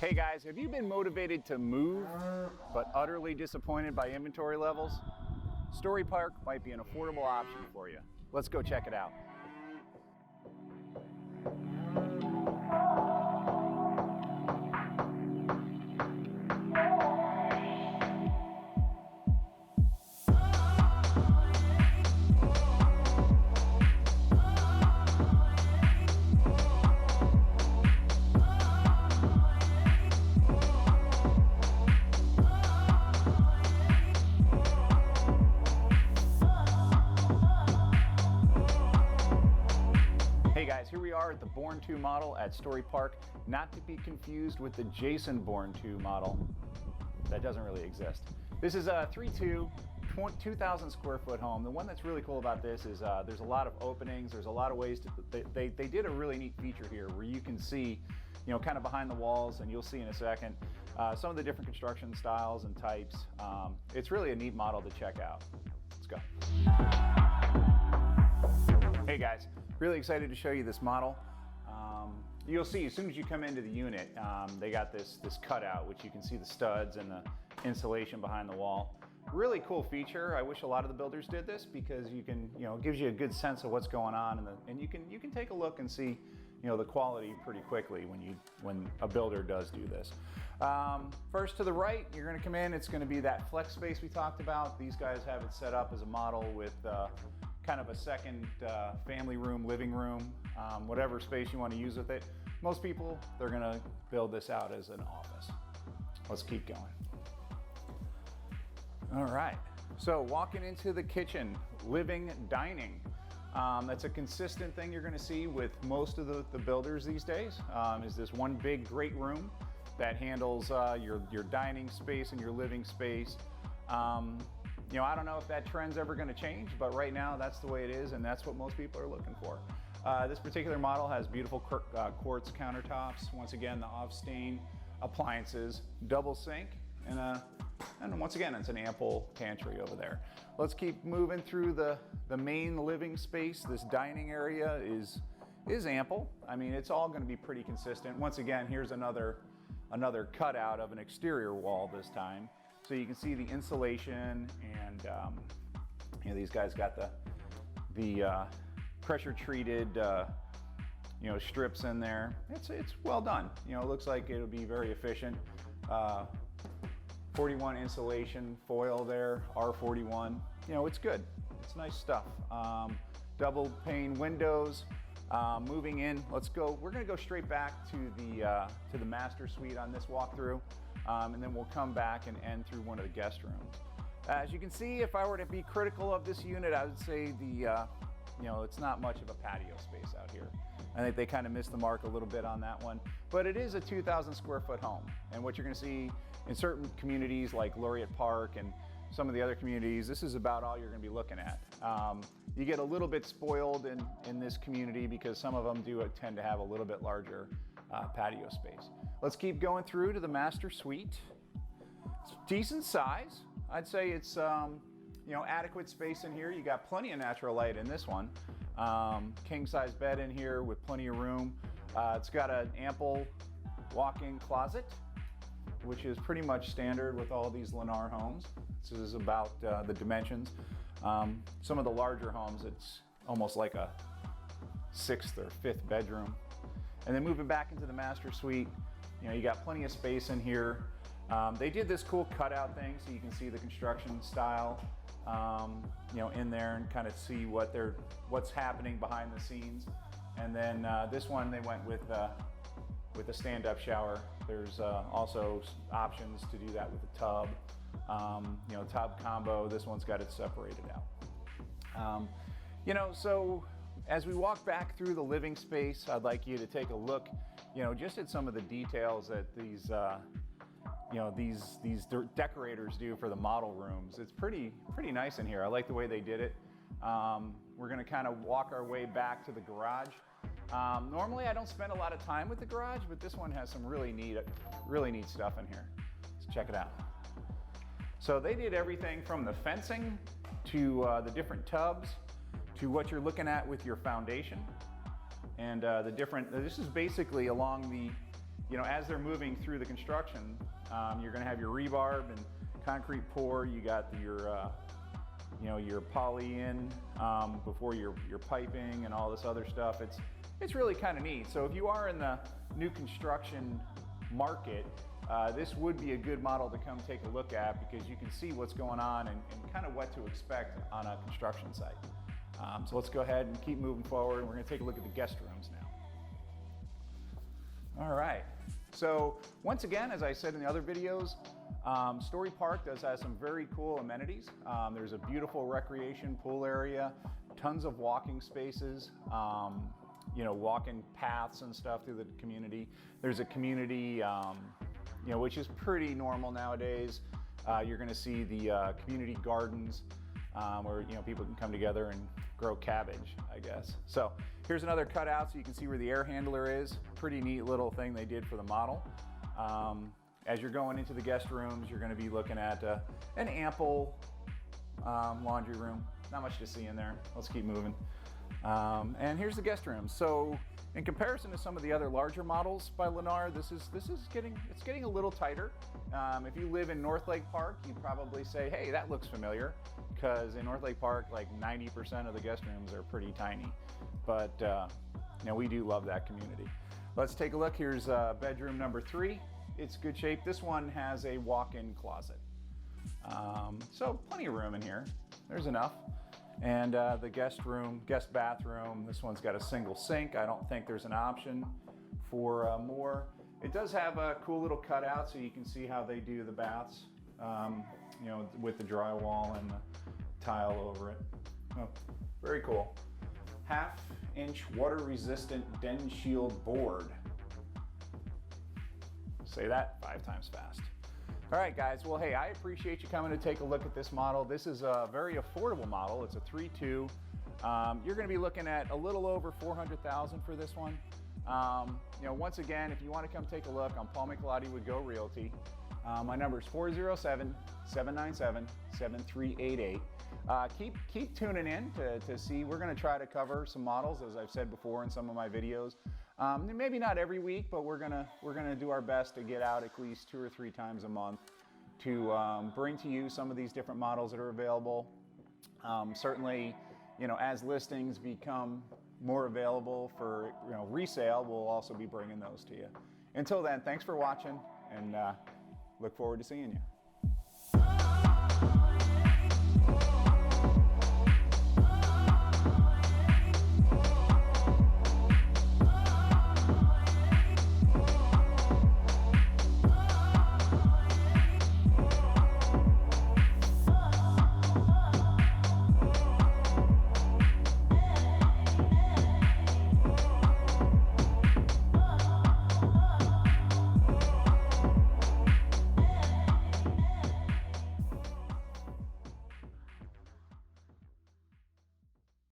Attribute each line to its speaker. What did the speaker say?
Speaker 1: Hey guys, have you been motivated to move but utterly disappointed by inventory levels? Storey Park might be an affordable option for you. Let's go check it out. Hey guys, here we are at the Bourne 2 model at Storey Park, not to be confused with the Jason Bourne 2 model. That doesn't really exist. This is a 3.2, 2,000 square foot home. The one that's really cool about this is there's a lot of openings, there's a lot of ways to, they did a really neat feature here where you can see, you know, kind of behind the walls, and you'll see in a second, some of the different construction styles and types. It's really a neat model to check out. Let's go. Hey guys, really excited to show you this model. You'll see as soon as you come into the unit, they got this cutout, which you can see the studs and the insulation behind the wall. Really cool feature. I wish a lot of the builders did this because you can, you know, it gives you a good sense of what's going on, and you can take a look and see, you know, the quality pretty quickly when a builder does do this. First to the right, you're going to come in. It's going to be that flex space we talked about. These guys have it set up as a model with kind of a second family room, living room, whatever space you want to use with it. Most people, they're going to build this out as an office. Let's keep going. All right, so walking into the kitchen, living, dining. That's a consistent thing you're going to see with most of the builders these days, is this one big great room that handles your dining space and your living space. You know, I don't know if that trend's ever going to change, but right now that's the way it is, and that's what most people are looking for. This particular model has beautiful quartz countertops. Once again, the off-stain appliances, double sink, and once again, it's an ample pantry over there. Let's keep moving through the main living space. This dining area is ample. I mean, it's all going to be pretty consistent. Once again, here's another cutout of an exterior wall this time. So you can see the insulation, and you know, these guys got the pressure treated you know, strips in there. It's well done. You know, it looks like it'll be very efficient. 41 insulation foil there, R41. You know, it's good. It's nice stuff. Double pane windows. Moving in, let's go. We're going to go straight back to the master suite on this walkthrough. And then we'll come back and end through one of the guest rooms. As you can see, if I were to be critical of this unit, I would say you know, it's not much of a patio space out here. I think they kind of missed the mark a little bit on that one, but it is a 2,000 square foot home. And what you're going to see in certain communities like Laureate Park and some of the other communities, this is about all you're going to be looking at. You get a little bit spoiled in this community because some of them do tend to have a little bit larger patio space. Let's keep going through to the master suite. It's decent size. I'd say it's you know, adequate space in here. You got plenty of natural light in this one. King size bed in here with plenty of room. It's got an ample walk-in closet, which is pretty much standard with all these Lennar homes. This is about the dimensions. Some of the larger homes, it's almost like a 6th or 5th bedroom. And then moving back into the master suite, you know, you got plenty of space in here. They did this cool cutout thing so you can see the construction style, you know, in there and kind of see what's happening behind the scenes. And then this one, they went with a stand-up shower. There's also options to do that with a tub. You know, tub combo. This one's got it separated out. You know, so as we walk back through the living space, I'd like you to take a look, you know, just at some of the details that these you know, these decorators do for the model rooms. It's pretty nice in here. I like the way they did it. We're gonna kind of walk our way back to the garage. Normally I don't spend a lot of time with the garage, but this one has some really neat stuff in here. Let's check it out. So they did everything from the fencing to the different tubs to what you're looking at with your foundation. And this is basically along the as they're moving through the construction, you're going to have your rebarb and concrete pour. You got your poly in before your piping and all this other stuff. It's really kind of neat. So if you are in the new construction market, this would be a good model to come take a look at, because you can see what's going on and kind of what to expect on a construction site. So let's go ahead and keep moving forward. We're going to take a look at the guest rooms now. All right. So once again, as I said in the other videos, Storey Park does have some very cool amenities. There's a beautiful recreation pool area, tons of walking spaces, walking paths and stuff through the community. There's a community, which is pretty normal nowadays. You're going to see the community gardens where people can come together and grow cabbage, I guess. So here's another cutout so you can see where the air handler is. Pretty neat little thing they did for the model. As you're going into the guest rooms, you're going to be looking at an ample laundry room. Not much to see in there. Let's keep moving. And here's the guest room. So in comparison to some of the other larger models by Lennar, this is getting a little tighter. If you live in North Lake Park, you'd probably say, hey, that looks familiar, because in North Lake Park, like 90% of the guest rooms are pretty tiny. But we do love that community. Let's take a look. Here's bedroom number 3. It's good shape. This one has a walk-in closet. So plenty of room in here. There's enough. And the guest bathroom, this one's got a single sink. I don't think there's an option for more. It does have a cool little cutout so you can see how they do the baths, with the drywall and the tile over it. Oh, very cool. 1/2-inch water-resistant Den Shield board. Say that 5 times fast. All right, guys. Well, hey, I appreciate you coming to take a look at this model. This is a very affordable model. It's a 3.2. You're going to be looking at a little over $400,000 for this one. Once again, if you want to come take a look, I'm Paul Michelotti with Go Realty. My number is 407-797-7388. Keep tuning in to see. We're going to try to cover some models, as I've said before in some of my videos. Maybe not every week, but we're gonna do our best to get out at least 2 or 3 times a month to bring to you some of these different models that are available. Certainly, as listings become more available for resale, we'll also be bringing those to you. Until then, thanks for watching, and look forward to seeing you.